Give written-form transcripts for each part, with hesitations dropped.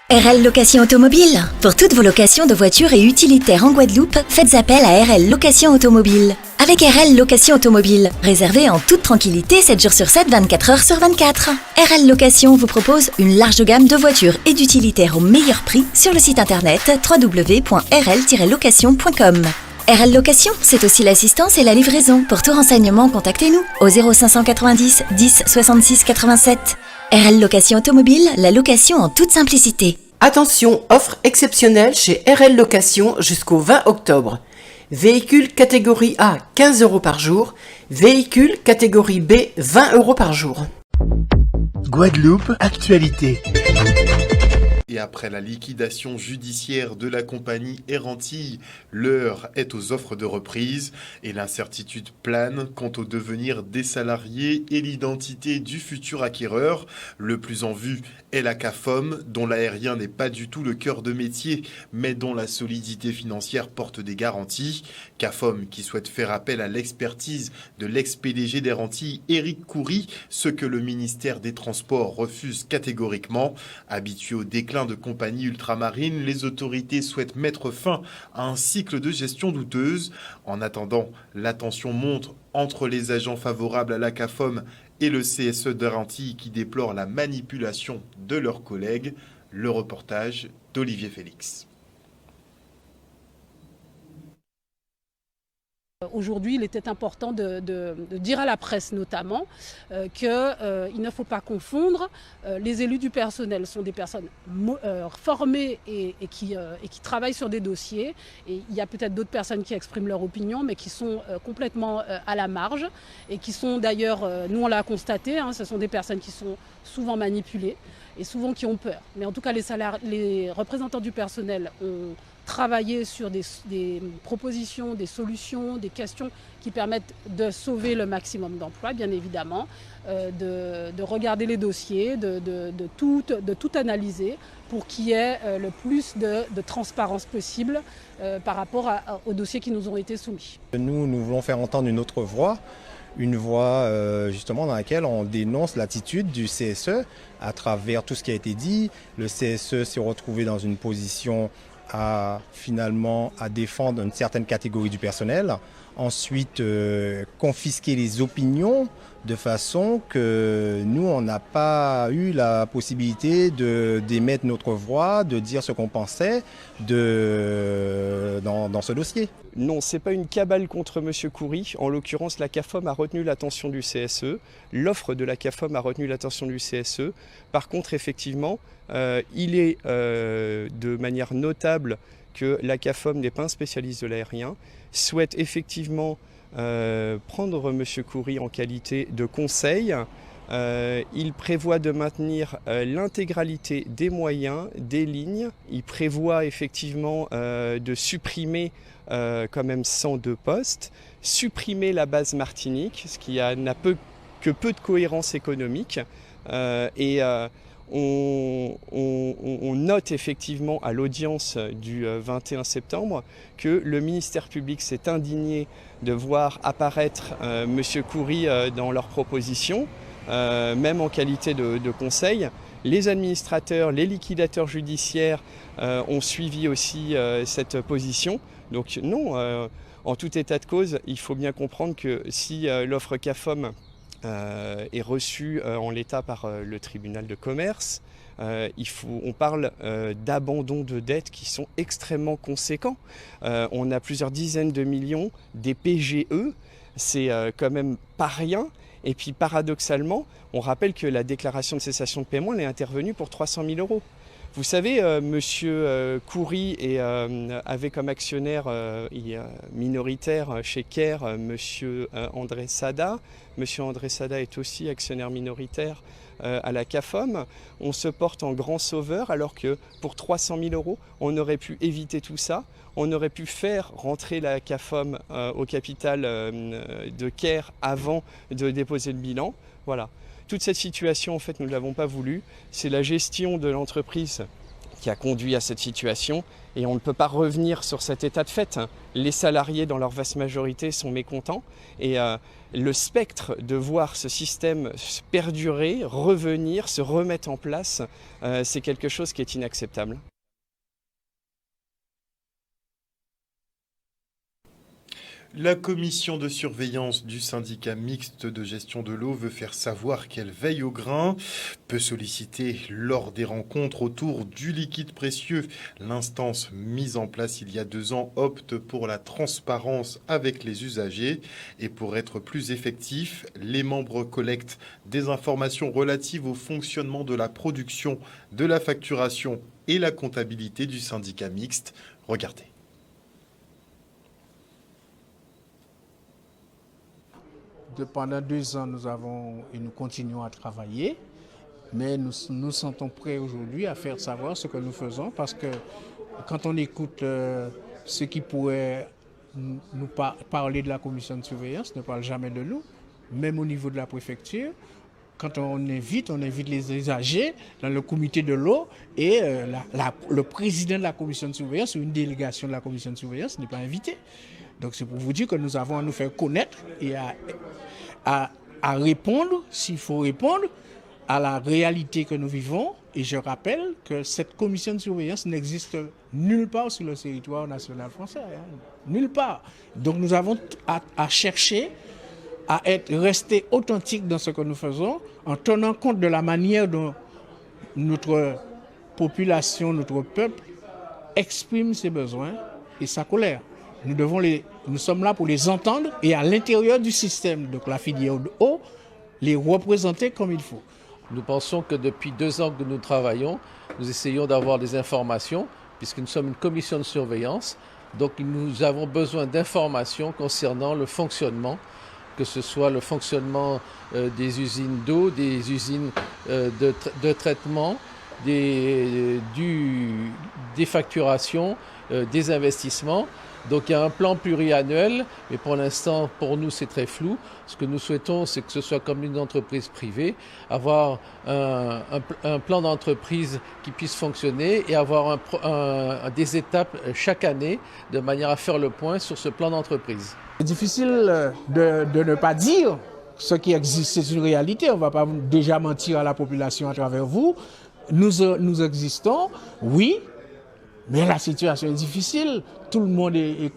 RL Location Automobile. Pour toutes vos locations de voitures et utilitaires en Guadeloupe, faites appel à RL Location Automobile. Avec RL Location Automobile, réservez en toute tranquillité 7 jours sur 7, 24 heures sur 24. RL Location vous propose une large gamme de voitures et d'utilitaires au meilleur prix sur le site internet www.rl-location.com. RL Location, c'est aussi l'assistance et la livraison. Pour tout renseignement, contactez-nous au 0590 10 66 87. RL Location Automobile, la location en toute simplicité. Attention, offre exceptionnelle chez RL Location jusqu'au 20 octobre. Véhicule catégorie A, 15 € par jour. Véhicule catégorie B, 20 € par jour. Guadeloupe, actualité. Et après la liquidation judiciaire de la compagnie Air Antilles, l'heure est aux offres de reprise et l'incertitude plane quant au devenir des salariés et l'identité du futur acquéreur. Le plus en vue est la CAFOM, dont l'aérien n'est pas du tout le cœur de métier, mais dont la solidité financière porte des garanties. CAFOM qui souhaite faire appel à l'expertise de l'ex-PDG d'Air Antilles, Éric Coury, ce que le ministère des Transports refuse catégoriquement. Habitué au déclin de compagnies ultramarines, les autorités souhaitent mettre fin à un cycle de gestion douteuse. En attendant, la tension monte entre les agents favorables à la CAFOM et le CSE d'Air Antilles qui déplore la manipulation de leurs collègues. Le reportage d'Olivier Félix. Aujourd'hui, il était important de dire à la presse notamment qu'il ne faut pas confondre. Les élus du personnel sont des personnes formées et qui travaillent sur des dossiers. Et il y a peut-être d'autres personnes qui expriment leur opinion, mais qui sont complètement à la marge et qui sont d'ailleurs, nous on l'a constaté, ce sont des personnes qui sont souvent manipulées et souvent qui ont peur. Mais en tout cas, les représentants du personnel ont travailler sur des propositions, des solutions, des questions qui permettent de sauver le maximum d'emplois, bien évidemment, de regarder les dossiers, de tout analyser pour qu'il y ait le plus de transparence possible par rapport aux dossiers qui nous ont été soumis. Nous voulons faire entendre une autre voix. Une voix justement dans laquelle on dénonce l'attitude du CSE à travers tout ce qui a été dit. Le CSE s'est retrouvé dans une position à défendre une certaine catégorie du personnel, ensuite confisquer les opinions de façon que nous, on n'a pas eu la possibilité d'émettre notre voix, de dire ce qu'on pensait dans ce dossier. Non, ce n'est pas une cabale contre M. Coury. En l'occurrence, la CAFOM a retenu l'attention du CSE. L'offre de la CAFOM a retenu l'attention du CSE. Par contre, effectivement, il est de manière notable que la CAFOM n'est pas un spécialiste de l'aérien, souhaite effectivement prendre M. Coury en qualité de conseil. Il prévoit de maintenir l'intégralité des moyens, des lignes. Il prévoit effectivement de supprimer quand même 102 postes, supprimer la base Martinique, ce qui n'a que peu de cohérence économique. On note effectivement à l'audience du 21 septembre que le ministère public s'est indigné de voir apparaître M. Coury dans leurs propositions, même en qualité de conseil. Les administrateurs, les liquidateurs judiciaires ont suivi aussi cette position. Donc non, en tout état de cause, il faut bien comprendre que si l'offre CAFOM est reçue en l'état par le tribunal de commerce, on parle d'abandon de dettes qui sont extrêmement conséquents. On a plusieurs dizaines de millions, des PGE, c'est quand même pas rien. Et puis paradoxalement, on rappelle que la déclaration de cessation de paiement elle est intervenue pour 300 000 €. Vous savez, M. Coury avait comme actionnaire minoritaire chez CARE M. André Sada. M. André Sada est aussi actionnaire minoritaire à la CAFOM. On se porte en grand sauveur alors que pour 300 000 €, on aurait pu éviter tout ça. On aurait pu faire rentrer la CAFOM au capital de CARE avant de déposer le bilan. Voilà. Toute cette situation, en fait, nous ne l'avons pas voulu. C'est la gestion de l'entreprise qui a conduit à cette situation. Et on ne peut pas revenir sur cet état de fait. Les salariés, dans leur vaste majorité, sont mécontents. Et le spectre de voir ce système perdurer, revenir, se remettre en place, c'est quelque chose qui est inacceptable. La commission de surveillance du syndicat mixte de gestion de l'eau veut faire savoir qu'elle veille au grain, peut solliciter lors des rencontres autour du liquide précieux. L'instance mise en place il y a 2 ans opte pour la transparence avec les usagers et pour être plus effectif, les membres collectent des informations relatives au fonctionnement de la production, de la facturation et la comptabilité du syndicat mixte. Regardez. Pendant 2 ans, nous continuons à travailler, mais nous nous sentons prêts aujourd'hui à faire savoir ce que nous faisons, parce que quand on écoute ceux qui pourraient nous parler de la commission de surveillance, ne parlent jamais de nous, même au niveau de la préfecture. Quand on invite les usagers dans le comité de l'eau et le président de la commission de surveillance ou une délégation de la commission de surveillance n'est pas invité. Donc c'est pour vous dire que nous avons à nous faire connaître et à répondre, s'il faut répondre, à la réalité que nous vivons. Et je rappelle que cette commission de surveillance n'existe nulle part sur le territoire national français. Nulle part. Donc nous avons à chercher à rester authentiques dans ce que nous faisons, en tenant compte de la manière dont notre population, notre peuple exprime ses besoins et sa colère. Nous sommes là pour les entendre et à l'intérieur du système, donc la filière de eau, les représenter comme il faut. Nous pensons que depuis 2 ans que nous travaillons, nous essayons d'avoir des informations, puisque nous sommes une commission de surveillance. Donc nous avons besoin d'informations concernant le fonctionnement, que ce soit le fonctionnement des usines d'eau, des usines de traitement, des facturations, des investissements. Donc il y a un plan pluriannuel, mais pour l'instant, pour nous, c'est très flou. Ce que nous souhaitons, c'est que ce soit comme une entreprise privée, avoir un plan d'entreprise qui puisse fonctionner et avoir des étapes chaque année de manière à faire le point sur ce plan d'entreprise. C'est difficile de ne pas dire ce qui existe, c'est une réalité. On ne va pas déjà mentir à la population à travers vous. Nous existons, oui. Mais la situation est difficile. Tout le monde est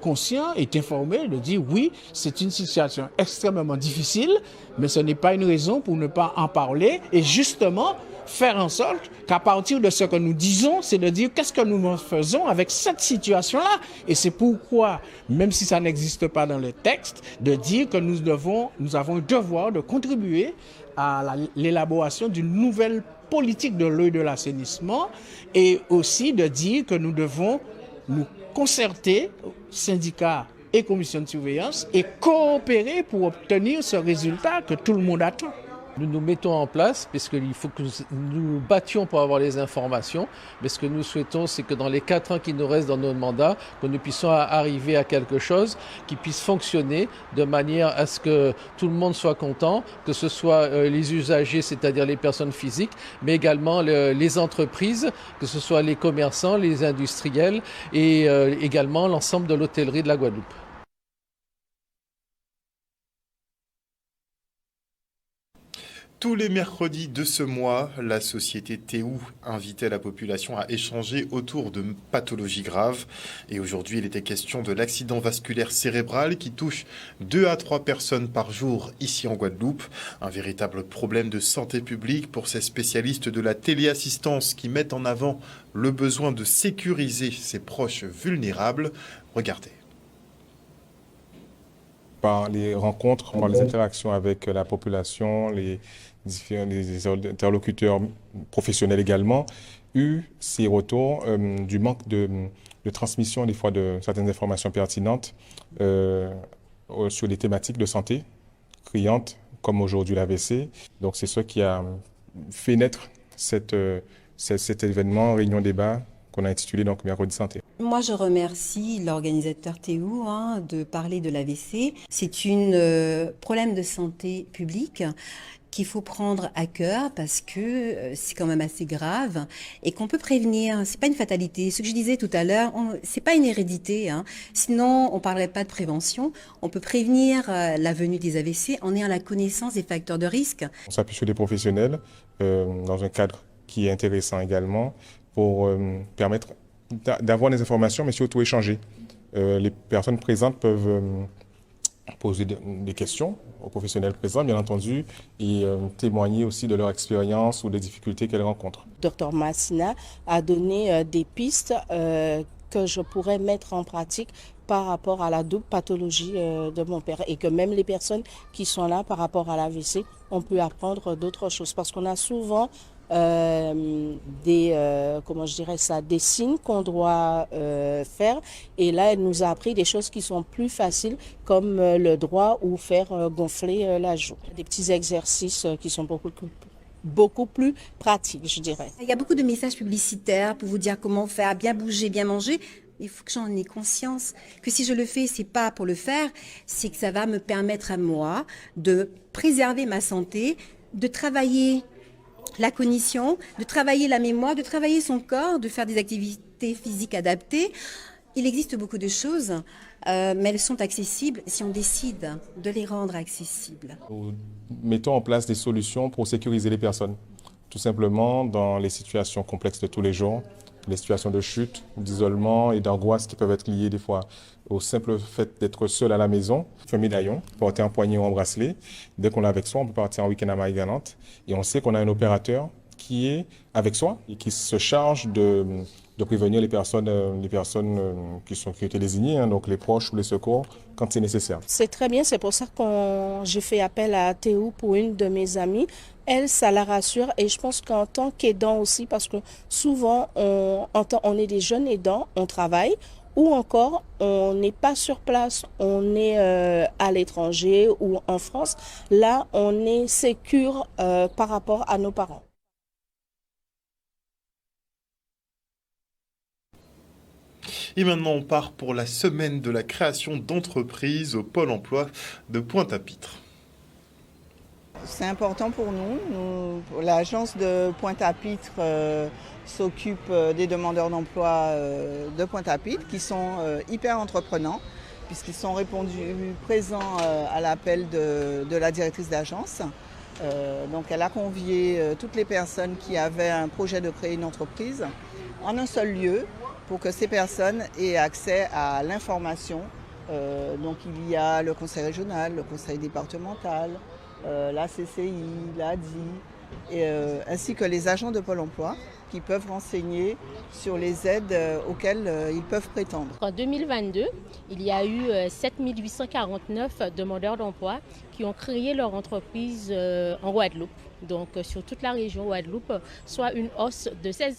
conscient, est informé de dire oui, c'est une situation extrêmement difficile, mais ce n'est pas une raison pour ne pas en parler et justement faire en sorte qu'à partir de ce que nous disons, c'est de dire qu'est-ce que nous faisons avec cette situation-là. Et c'est pourquoi, même si ça n'existe pas dans le texte, de dire que nous avons le devoir de contribuer à l'élaboration d'une nouvelle politique de l'eau et de l'assainissement et aussi de dire que nous devons nous concerter, syndicats et commissions de surveillance, et coopérer pour obtenir ce résultat que tout le monde attend. Nous nous mettons en place parce qu'il faut que nous nous battions pour avoir les informations. Mais ce que nous souhaitons, c'est que dans les 4 ans qui nous restent dans notre mandat, que nous puissions arriver à quelque chose qui puisse fonctionner de manière à ce que tout le monde soit content, que ce soit les usagers, c'est-à-dire les personnes physiques, mais également les entreprises, que ce soit les commerçants, les industriels et également l'ensemble de l'hôtellerie de la Guadeloupe. Tous les mercredis de ce mois, la société Théou invitait la population à échanger autour de pathologies graves. Et aujourd'hui, il était question de l'accident vasculaire cérébral qui touche 2 à 3 personnes par jour ici en Guadeloupe. Un véritable problème de santé publique pour ces spécialistes de la téléassistance qui mettent en avant le besoin de sécuriser ses proches vulnérables. Regardez. Par les rencontres, par les interactions avec la population, les interlocuteurs professionnels également, eu ces retours du manque de transmission des fois de certaines informations pertinentes sur des thématiques de santé criantes, comme aujourd'hui l'AVC. Donc c'est ce qui a fait naître cet événement, réunion débat, qu'on a intitulé donc Mercredi Santé. Moi, je remercie l'organisateur Théou de parler de l'AVC. C'est un problème de santé publique qu'il faut prendre à cœur parce que c'est quand même assez grave et qu'on peut prévenir. C'est pas une fatalité. Ce que je disais tout à l'heure, c'est pas une hérédité. Sinon, on parlerait pas de prévention. On peut prévenir la venue des AVC en ayant la connaissance des facteurs de risque. On s'appuie sur des professionnels dans un cadre qui est intéressant également pour permettre d'avoir des informations, mais surtout échanger. Les personnes présentes peuvent poser des questions aux professionnels présents, bien entendu, et témoigner aussi de leur expérience ou des difficultés qu'elles rencontrent. Dr Massina a donné des pistes que je pourrais mettre en pratique par rapport à la double pathologie de mon père et que même les personnes qui sont là par rapport à l'AVC, on peut apprendre d'autres choses parce qu'on a souvent des signes qu'on doit faire et là elle nous a appris des choses qui sont plus faciles comme le droit ou faire gonfler la joue. Des petits exercices qui sont beaucoup plus pratiques, je dirais. Il y a beaucoup de messages publicitaires pour vous dire comment faire, bien bouger, bien manger. Il faut que j'en ai conscience que si je le fais, c'est pas pour le faire, c'est que ça va me permettre à moi de préserver ma santé, de travailler la cognition, de travailler la mémoire, de travailler son corps, de faire des activités physiques adaptées. Il existe beaucoup de choses, mais elles sont accessibles si on décide de les rendre accessibles. Nous mettons en place des solutions pour sécuriser les personnes, tout simplement dans les situations complexes de tous les jours, les situations de chute, d'isolement et d'angoisse qui peuvent être liées des fois au simple fait d'être seul à la maison. Un médaillon, porter un poignet ou un bracelet. Dès qu'on l'a avec soi, on peut partir en week-end à Marie-Galante et on sait qu'on a un opérateur qui est avec soi et qui se charge de prévenir les personnes qui ont été désignées, donc les proches ou les secours, quand c'est nécessaire. C'est très bien, c'est pour ça que j'ai fait appel à Théo pour une de mes amies. Elle, ça la rassure et je pense qu'en tant qu'aidant aussi, parce que souvent on est des jeunes aidants, on travaille, ou encore on n'est pas sur place, on est à l'étranger ou en France. Là, on est sécure par rapport à nos parents. Et maintenant, on part pour la semaine de la création d'entreprises au Pôle emploi de Pointe-à-Pitre. C'est important pour nous. L'agence de Pointe-à-Pitre s'occupe des demandeurs d'emploi de Pointe-à-Pitre qui sont hyper entreprenants puisqu'ils sont présents à l'appel de la directrice d'agence. Donc elle a convié toutes les personnes qui avaient un projet de créer une entreprise en un seul lieu pour que ces personnes aient accès à l'information. Donc il y a le conseil régional, le conseil départemental, la CCI, l'ADI, ainsi que les agents de Pôle emploi qui peuvent renseigner sur les aides auxquelles ils peuvent prétendre. En 2022, il y a eu 7849 demandeurs d'emploi qui ont créé leur entreprise en Guadeloupe, donc sur toute la région Guadeloupe, soit une hausse de 16%.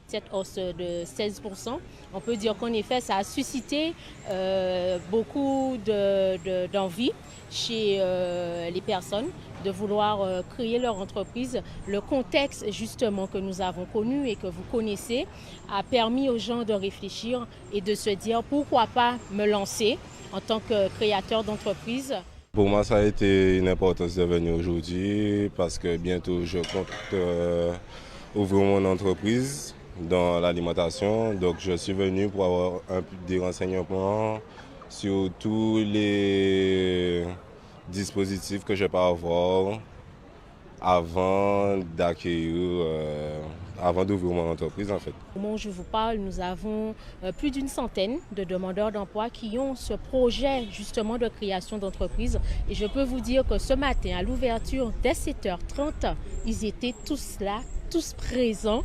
Cette hausse de 16%, on peut dire qu'en effet, ça a suscité beaucoup d'envie chez les personnes de vouloir créer leur entreprise. Le contexte justement que nous avons connu et que vous connaissez a permis aux gens de réfléchir et de se dire pourquoi pas me lancer en tant que créateur d'entreprise. Pour moi, ça a été une importance de venir aujourd'hui parce que bientôt je compte ouvrir mon entreprise dans l'alimentation. Donc je suis venu pour avoir des renseignements sur tous les dispositifs que je peux avoir avant d'ouvrir mon entreprise en fait. Au moment où je vous parle, nous avons plus d'une centaine de demandeurs d'emploi qui ont ce projet justement de création d'entreprise. Et je peux vous dire que ce matin, à l'ouverture, dès 7h30, ils étaient tous là, tous présents.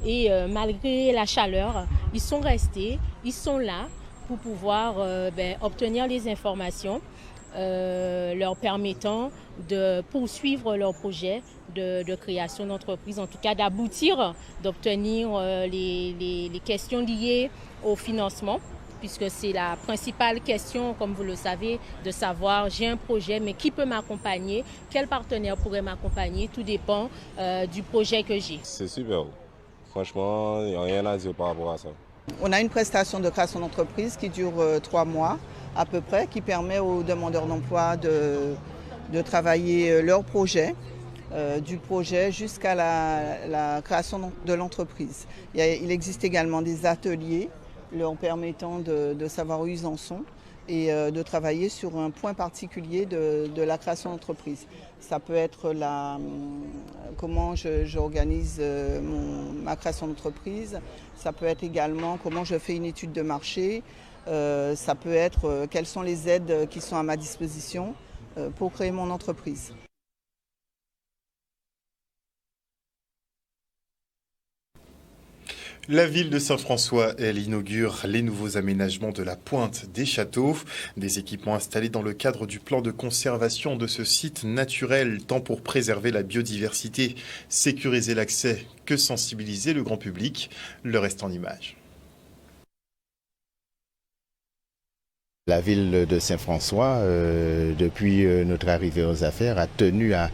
Et malgré la chaleur, ils sont restés, ils sont là pour pouvoir obtenir les informations leur permettant de poursuivre leur projet de création d'entreprise, en tout cas d'aboutir, d'obtenir les questions liées au financement, puisque c'est la principale question, comme vous le savez, de savoir j'ai un projet, mais qui peut m'accompagner, quel partenaire pourrait m'accompagner, tout dépend du projet que j'ai. C'est super. Franchement, il n'y a rien à dire par rapport à ça. On a une prestation de création d'entreprise qui dure 3 mois à peu près, qui permet aux demandeurs d'emploi de travailler leur projet du projet jusqu'à la création de l'entreprise. Il existe également des ateliers leur permettant de savoir où ils en sont et de travailler sur un point particulier de la création d'entreprise. Ça peut être comment j'organise ma création d'entreprise, ça peut être également comment je fais une étude de marché, ça peut être quelles sont les aides qui sont à ma disposition pour créer mon entreprise. La ville de Saint-François, elle inaugure les nouveaux aménagements de la Pointe des Châteaux. Des équipements installés dans le cadre du plan de conservation de ce site naturel, tant pour préserver la biodiversité, sécuriser l'accès que sensibiliser le grand public. Le reste en images. La ville de Saint-François, depuis notre arrivée aux affaires, a tenu à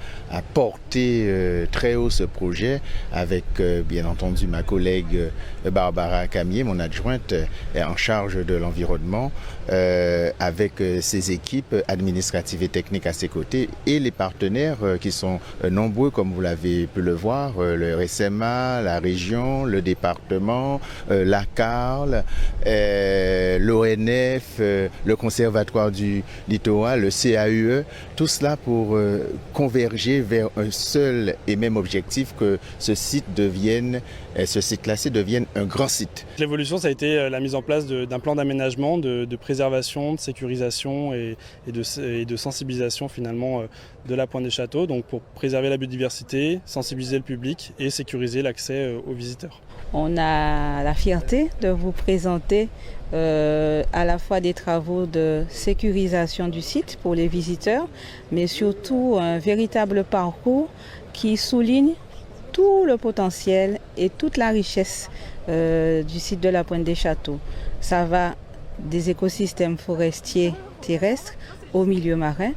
porter très haut ce projet avec, bien entendu, ma collègue Barbara Camier, mon adjointe en charge de l'environnement, avec ses équipes administratives et techniques à ses côtés et les partenaires qui sont nombreux, comme vous l'avez pu le voir, le RSMA, la région, le département, la CARL, l'ONF, le Conservatoire du littoral, le CAUE, tout cela pour converger vers un seul et même objectif, que ce site classé devienne un grand site. L'évolution, ça a été la mise en place d'un plan d'aménagement, de préservation, de sécurisation et de sensibilisation finalement de la Pointe des Châteaux, donc pour préserver la biodiversité, sensibiliser le public et sécuriser l'accès aux visiteurs. On a la fierté de vous présenter à la fois des travaux de sécurisation du site pour les visiteurs, mais surtout un véritable parcours qui souligne tout le potentiel et toute la richesse du site de la Pointe des Châteaux. Ça va des écosystèmes forestiers terrestres au milieu marin.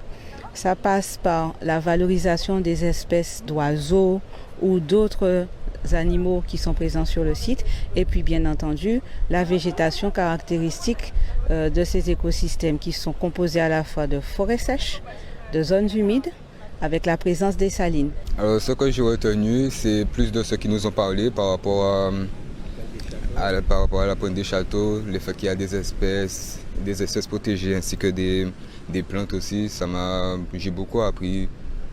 Ça passe par la valorisation des espèces d'oiseaux ou d'autres animaux qui sont présents sur le site, et puis bien entendu la végétation caractéristique de ces écosystèmes qui sont composés à la fois de forêts sèches, de zones humides, avec la présence des salines. Alors ce que j'ai retenu, c'est plus de ce qu'ils nous ont parlé par rapport à la Pointe des Châteaux, le fait qu'il y a des espèces protégées ainsi que des plantes aussi. J'ai beaucoup appris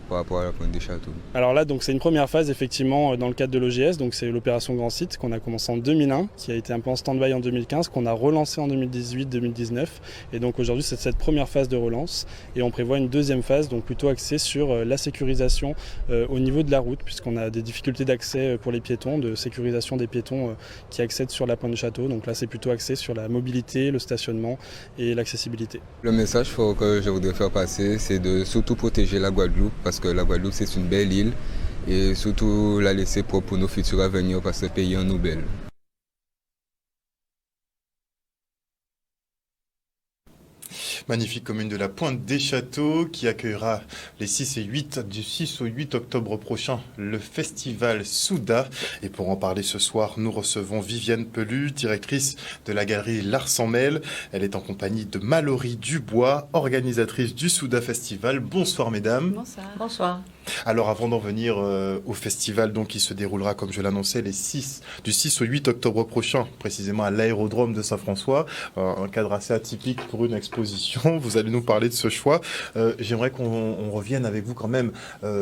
par rapport à la Pointe des Châteaux. Alors là, donc c'est une première phase effectivement dans le cadre de l'OGS, donc c'est l'opération Grand Site qu'on a commencé en 2001, qui a été un peu en stand-by en 2015, qu'on a relancé en 2018-2019, et donc aujourd'hui c'est cette première phase de relance, et on prévoit une deuxième phase, donc plutôt axée sur la sécurisation au niveau de la route, puisqu'on a des difficultés d'accès pour les piétons, de sécurisation des piétons qui accèdent sur la Pointe des Châteaux, donc là c'est plutôt axé sur la mobilité, le stationnement et l'accessibilité. Le message que je voudrais faire passer, c'est de surtout protéger la Guadeloupe, parce que la Guadeloupe c'est une belle île, et surtout la laisser propre pour nos futurs à venir, parce que ce pays en nous belle. Magnifique commune de la Pointe des Châteaux qui accueillera du 6 au 8 octobre prochain le festival Souda. Et pour en parler ce soir, nous recevons Viviane Pelu, directrice de la galerie L'Art sans Mêle. Elle est en compagnie de Mallory Dubois, organisatrice du Souda Festival. Bonsoir mesdames. Bonsoir. Bonsoir. Alors avant d'en venir au festival donc, qui se déroulera, comme je l'annonçais, du 6 au 8 octobre prochain, précisément à l'aérodrome de Saint-François, un cadre assez atypique pour une exposition. Vous allez nous parler de ce choix. J'aimerais qu'on revienne avec vous quand même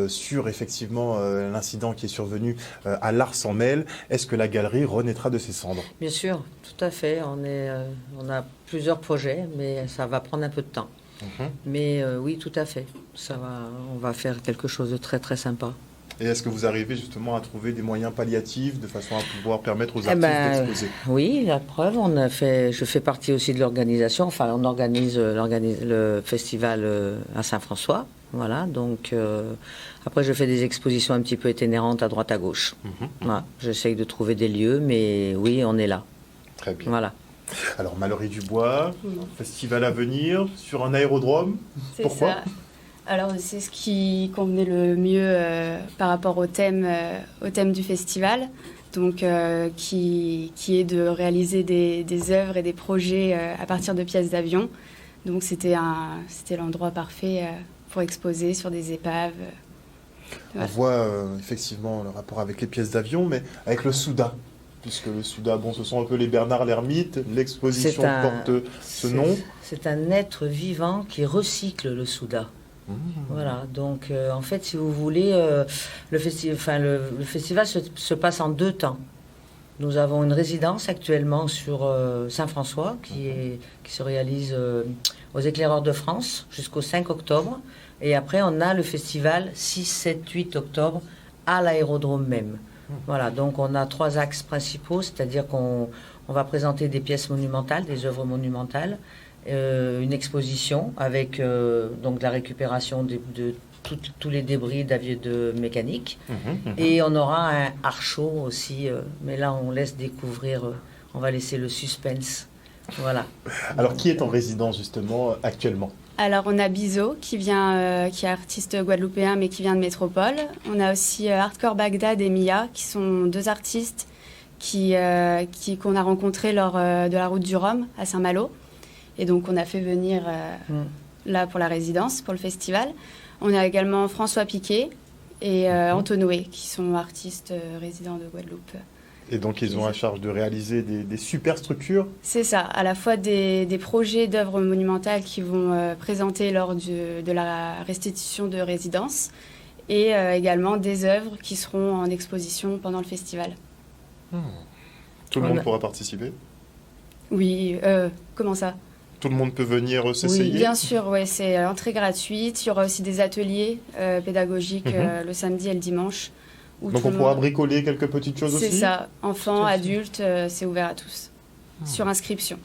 sur effectivement l'incident qui est survenu à l'Art sans Mêle. Est-ce que la galerie renaîtra de ses cendres? Bien sûr, tout à fait. On a plusieurs projets, mais ça va prendre un peu de temps. Mais oui, tout à fait. On va faire quelque chose de très très sympa. Et est-ce que vous arrivez justement à trouver des moyens palliatifs de façon à pouvoir permettre aux artistes d'exposer? Oui, la preuve, je fais partie aussi de l'organisation. Enfin, on organise le festival à Saint-François. Voilà, donc après je fais des expositions un petit peu itinérantes à droite à gauche. Voilà, j'essaye de trouver des lieux, mais oui, on est là. Très bien. Voilà. Alors Mallory Dubois, festival à venir sur un aérodrome. Pourquoi ça. Alors c'est ce qui convenait le mieux par rapport au thème du festival, donc qui est de réaliser des œuvres et des projets à partir de pièces d'avion. Donc c'était l'endroit parfait pour exposer sur des épaves. On voit effectivement le rapport avec les pièces d'avion, mais avec le Souda. Puisque le Souda, ce sont un peu les Bernard l'Ermite, l'exposition porte ce nom. C'est un être vivant qui recycle le Souda. Voilà, donc en fait, si vous voulez, le festival se passe en 2 temps. Nous avons une résidence actuellement sur Saint-François qui se réalise aux Éclaireurs de France jusqu'au 5 octobre. Et après, on a le festival 6, 7, 8 octobre à l'aérodrome même. Voilà, donc on a 3 axes principaux, c'est-à-dire qu'on va présenter des pièces monumentales, des œuvres monumentales, une exposition avec donc la récupération de tous les débris de mécanique, et on aura un art show aussi, mais là on laisse découvrir, on va laisser le suspense. Voilà. Alors qui est en résidence justement actuellement ? Alors on a Bizo qui est artiste guadeloupéen mais qui vient de métropole. On a aussi Hardcore Bagdad et Mia qui sont 2 artistes qu'on a rencontrés lors de la route du Rhum à Saint-Malo. Et donc on a fait venir là pour la résidence, pour le festival. On a également François Piquet et Antonoé qui sont artistes résidents de Guadeloupe. Et donc ils ont à charge de réaliser des super structures. C'est ça, à la fois des projets d'œuvres monumentales qui vont présenter lors de la restitution de résidence et également des œuvres qui seront en exposition pendant le festival. Tout le monde pourra participer ? Oui, comment ça ? Tout le monde peut venir s'essayer ? Oui, bien sûr, ouais, c'est entrée gratuite. Il y aura aussi des ateliers pédagogiques le samedi et le dimanche. Donc on pourra bricoler quelques petites choses aussi ? C'est ça, enfants, adultes, c'est ouvert à tous. Sur inscription.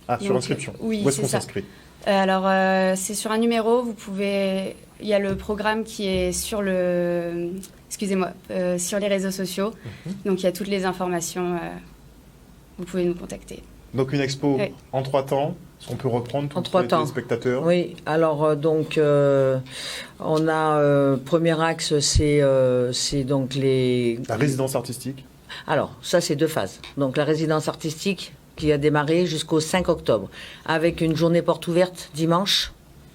Ah, sur inscription. Oui, où est-ce qu'on s'inscrit ? Alors, c'est sur un numéro, il y a le programme qui est sur sur les réseaux sociaux. Donc il y a toutes les informations, vous pouvez nous contacter. Donc une expo en 3 temps, est-ce qu'on peut reprendre pour les téléspectateurs ? Oui, alors donc on a premier axe, c'est donc la résidence artistique. Alors ça c'est 2 phases. Donc la résidence artistique qui a démarré jusqu'au 5 octobre avec une journée porte ouverte dimanche.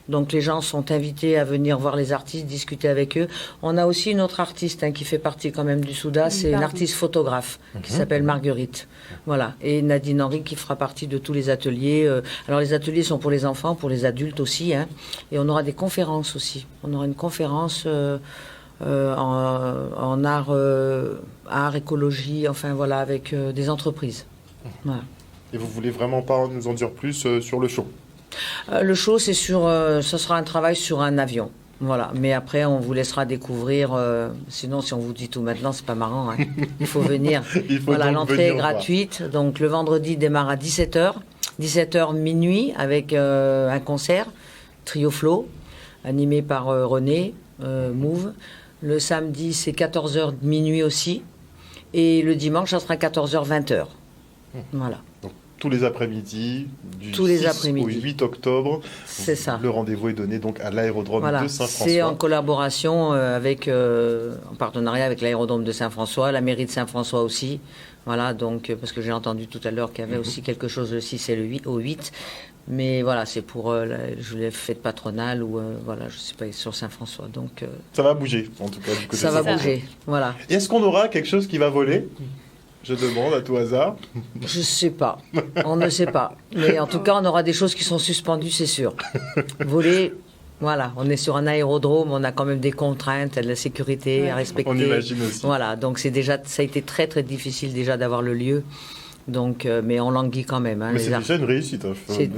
Donc les gens sont invités à venir voir les artistes, discuter avec eux. On a aussi une autre artiste qui fait partie quand même du Souda, c'est une artiste photographe qui s'appelle Marguerite. Voilà. Et Nadine Henry qui fera partie de tous les ateliers. Alors les ateliers sont pour les enfants, pour les adultes aussi. Et on aura des conférences aussi. On aura une conférence en art, écologie, enfin voilà, avec des entreprises. Voilà. Et vous voulez vraiment pas nous en dire plus sur le show ? Le show, c'est ce sera un travail sur un avion. Voilà. Mais après, on vous laissera découvrir. Sinon, si on vous dit tout maintenant, c'est pas marrant. Il faut venir. Voilà, l'entrée est gratuite. Donc, le vendredi démarre à 17h. 17h minuit avec un concert, Trio Flow, animé par René Mouve. Le samedi, c'est 14h minuit aussi. Et le dimanche, ça sera 14h, 20h. Voilà. Donc, tous les après-midi, du tous 6 les au 8 octobre. C'est ça. Le rendez-vous est donné donc à l'aérodrome de Saint-François. C'est en collaboration en partenariat avec l'aérodrome de Saint-François, la mairie de Saint-François aussi. Voilà, donc, parce que j'ai entendu tout à l'heure qu'il y avait aussi quelque chose le 6 et le 8, au 8. Mais voilà, c'est pour les fêtes patronales ou voilà, je sais pas, sur Saint-François. Donc, ça va bouger, en tout cas, du côté de Saint-François. Ça va bouger, voilà. Et est-ce qu'on aura quelque chose qui va voler ? Je demande à tout hasard. Je ne sais pas. On ne sait pas. Mais en tout cas, on aura des choses qui sont suspendues, c'est sûr. Voler, voilà. On est sur un aérodrome, on a quand même des contraintes, de la sécurité à respecter. On imagine aussi. Voilà. Donc, ça a été très, très difficile déjà d'avoir le lieu. Donc, mais on languit quand même. Mais c'est déjà une réussite.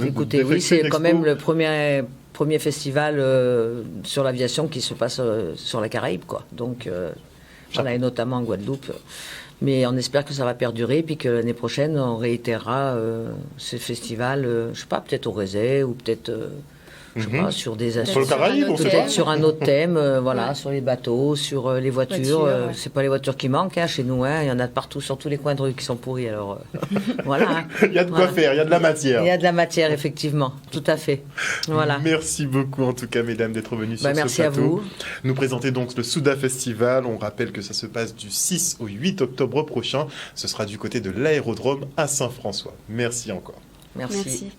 Écoutez, oui, c'est quand même le premier festival sur l'aviation qui se passe sur la Caraïbe, quoi. Donc, voilà, et notamment en Guadeloupe. Mais on espère que ça va perdurer, puis que l'année prochaine, on réitérera ce festival, je ne sais pas, peut-être au Rézé, ou peut-être, je sais pas, sur des... Sur le Caraïbe, peut-être sur un autre thème, voilà, sur les bateaux, sur les voitures. C'est pas les voitures qui manquent chez nous, il y en a partout, sur tous les coins de rue qui sont pourris, alors voilà. Il y a de quoi faire, il y a de la matière. Il y a de la matière, effectivement, tout à fait. Voilà. Merci beaucoup, en tout cas, mesdames, d'être venues sur ce plateau. Merci à vous. Nous présenter donc le Souda Festival. On rappelle que ça se passe du 6 au 8 octobre prochain. Ce sera du côté de l'aérodrome à Saint-François. Merci encore. Merci.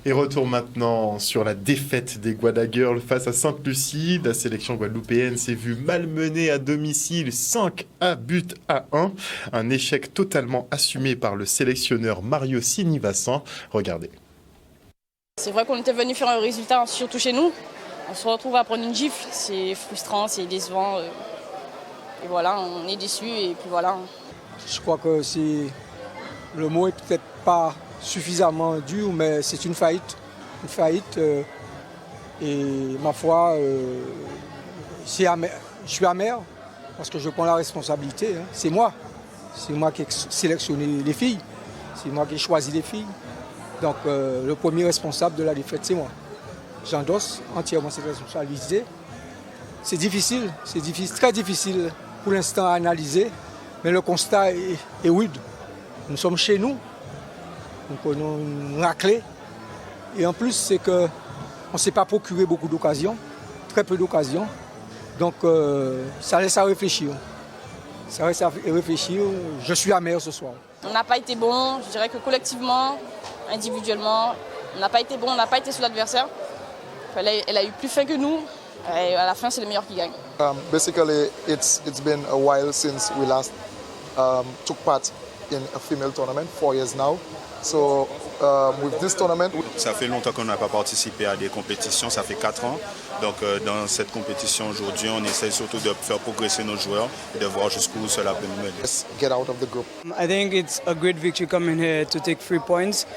Et retour maintenant sur la défaite des Guada Girls face à Sainte-Lucie. La sélection guadeloupéenne s'est vue malmenée à domicile 5-1. Un échec totalement assumé par le sélectionneur Mario Sinivassan. Regardez. C'est vrai qu'on était venu faire un résultat, surtout chez nous. On se retrouve à prendre une gifle. C'est frustrant, c'est décevant. Et voilà, on est déçus et puis voilà. Je crois que le mot est peut-être pas suffisamment dur, mais c'est une faillite. Une faillite. Et ma foi, je suis amer parce que je prends la responsabilité. Hein. C'est moi qui ai sélectionné les filles. C'est moi qui ai choisi les filles. Donc le premier responsable de la défaite, c'est moi. J'endosse entièrement cette responsabilité. C'est difficile, très difficile pour l'instant à analyser, mais le constat est rude. Nous sommes chez nous, nous prenons une raclée. Et en plus, c'est qu'on ne s'est pas procuré beaucoup d'occasions, très peu d'occasions. Donc ça laisse à réfléchir. Je suis amer ce soir. On n'a pas été bon, je dirais que collectivement, individuellement, on n'a pas été bon, on n'a pas été sous l'adversaire. Elle a eu plus faim que nous. Et à la fin, c'est le meilleur qui gagne. Basically, it's been a while since we last took part in a female tournament, 4 years now. So with this tournament, ça fait longtemps qu'on n'a pas participé à des compétitions, ça fait 4 ans. Donc dans cette compétition aujourd'hui, on essaie surtout de faire progresser nos joueurs et de voir jusqu'où cela peut nous mener. Get out of the group. I think it's a great victory coming here to take 3 points.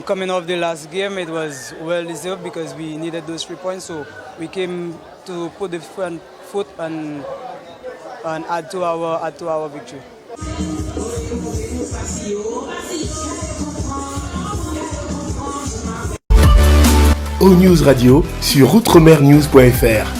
Coming off the last game, it was well deserved because we needed those 3 points. So we came to put the front foot and add to our victory. O News Radio sur outremernews.fr.